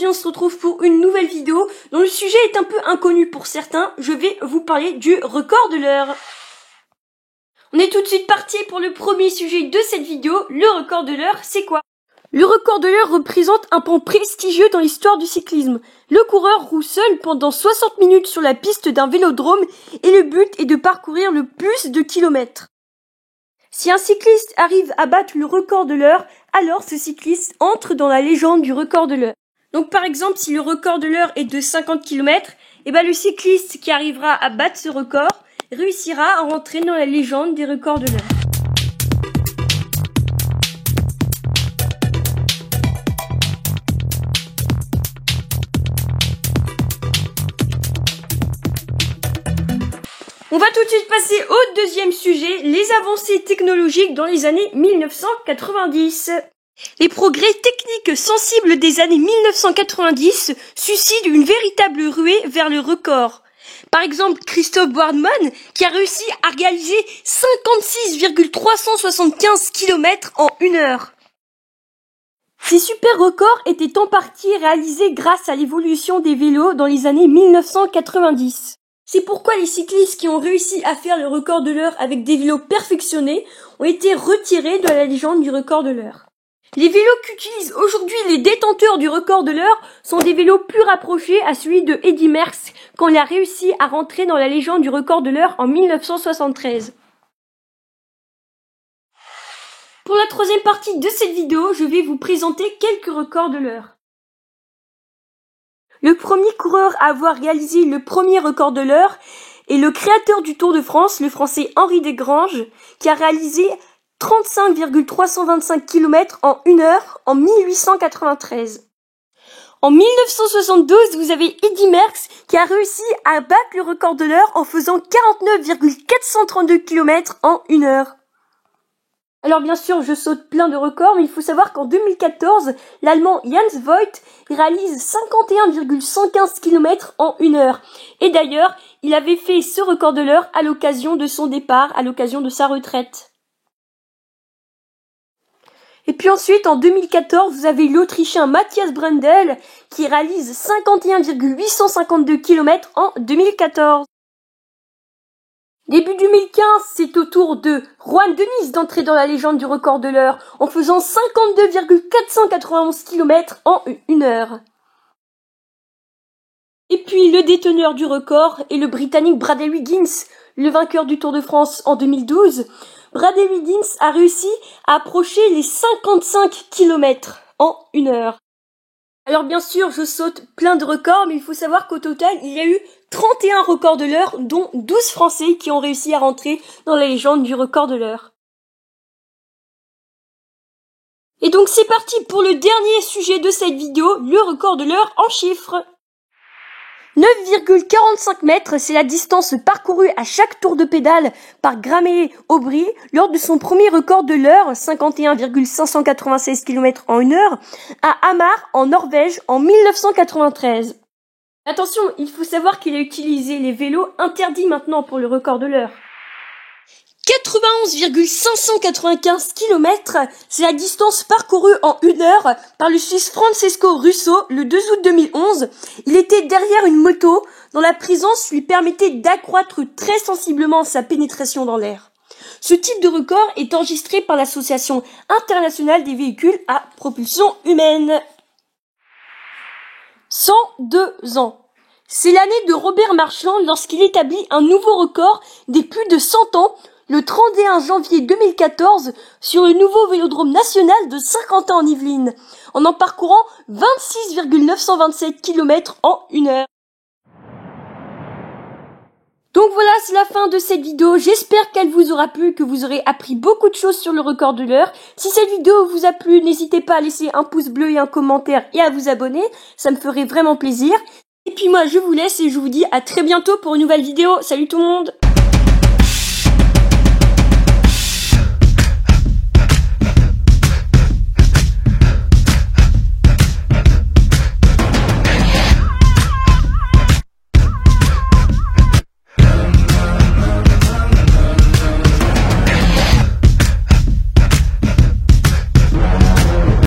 on se retrouve pour une nouvelle vidéo dont le sujet est un peu inconnu pour certains. Je vais vous parler du record de l'heure. On est tout de suite parti pour le premier sujet de cette vidéo. Le record de l'heure, c'est quoi? Le record de l'heure représente un pan prestigieux dans l'histoire du cyclisme. Le coureur roule seul pendant 60 minutes sur la piste d'un vélodrome et le but est de parcourir le plus de kilomètres. Si un cycliste arrive à battre le record de l'heure, alors ce cycliste entre dans la légende du record de l'heure. Donc par exemple, si le record de l'heure est de 50 km, le cycliste qui arrivera à battre ce record réussira à rentrer dans la légende des records de l'heure. On va tout de suite passer au deuxième sujet, les avancées technologiques dans les années 1990. Les progrès techniques sensibles des années 1990 suscitent une véritable ruée vers le record. Par exemple, Christophe Boardman, qui a réussi à réaliser 56,375 km en 1 heure. Ces super records étaient en partie réalisés grâce à l'évolution des vélos dans les années 1990. C'est pourquoi les cyclistes qui ont réussi à faire le record de l'heure avec des vélos perfectionnés ont été retirés de la légende du record de l'heure. Les vélos qu'utilisent aujourd'hui les détenteurs du record de l'heure sont des vélos plus rapprochés à celui de Eddy Merckx quand il a réussi à rentrer dans la légende du record de l'heure en 1973. Pour la troisième partie de cette vidéo, je vais vous présenter quelques records de l'heure. Le premier coureur à avoir réalisé le premier record de l'heure est le créateur du Tour de France, le français Henri Desgranges, qui a réalisé 35,325 km en 1 heure en 1893. En 1972, vous avez Eddy Merckx qui a réussi à battre le record de l'heure en faisant 49,432 km en 1 heure. Alors bien sûr, je saute plein de records, mais il faut savoir qu'en 2014, l'Allemand Jens Voigt réalise 51,115 km en 1 heure. Et d'ailleurs, il avait fait ce record de l'heure à l'occasion de son départ, à l'occasion de sa retraite. Et puis ensuite, en 2014, vous avez l'Autrichien Matthias Brendel qui réalise 51,852 km en 2014. Début 2015, c'est au tour de Juan Denys d'entrer dans la légende du record de l'heure en faisant 52,491 km en 1 heure. Et puis le déteneur du record est le Britannique Bradley Wiggins, le vainqueur du Tour de France en 2012. Bradley Wiggins a réussi à approcher les 55 km en 1 heure. Alors bien sûr, je saute plein de records, mais il faut savoir qu'au total, il y a eu 31 records de l'heure, dont 12 Français qui ont réussi à rentrer dans la légende du record de l'heure. Et donc c'est parti pour le dernier sujet de cette vidéo, le record de l'heure en chiffres. 9,45 mètres, c'est la distance parcourue à chaque tour de pédale par Graeme Aubry lors de son premier record de l'heure, 51,596 km en 1 heure, à Hamar en Norvège en 1993. Attention, il faut savoir qu'il a utilisé les vélos interdits maintenant pour le record de l'heure. 91,595 km, c'est la distance parcourue en 1 heure par le Suisse Francesco Russo le 2 août 2011. Il était derrière une moto dont la présence lui permettait d'accroître très sensiblement sa pénétration dans l'air. Ce type de record est enregistré par l'Association internationale des véhicules à propulsion humaine. 102 ans. C'est l'année de Robert Marchand lorsqu'il établit un nouveau record des plus de 100 ans le 31 janvier 2014 sur le nouveau vélodrome national de Saint-Quentin en Yvelines, en parcourant 26,927 km en 1 heure. Donc voilà, c'est la fin de cette vidéo. J'espère qu'elle vous aura plu, que vous aurez appris beaucoup de choses sur le record de l'heure. Si cette vidéo vous a plu, n'hésitez pas à laisser un pouce bleu et un commentaire et à vous abonner. Ça me ferait vraiment plaisir. Et puis moi, je vous laisse et je vous dis à très bientôt pour une nouvelle vidéo. Salut tout le monde!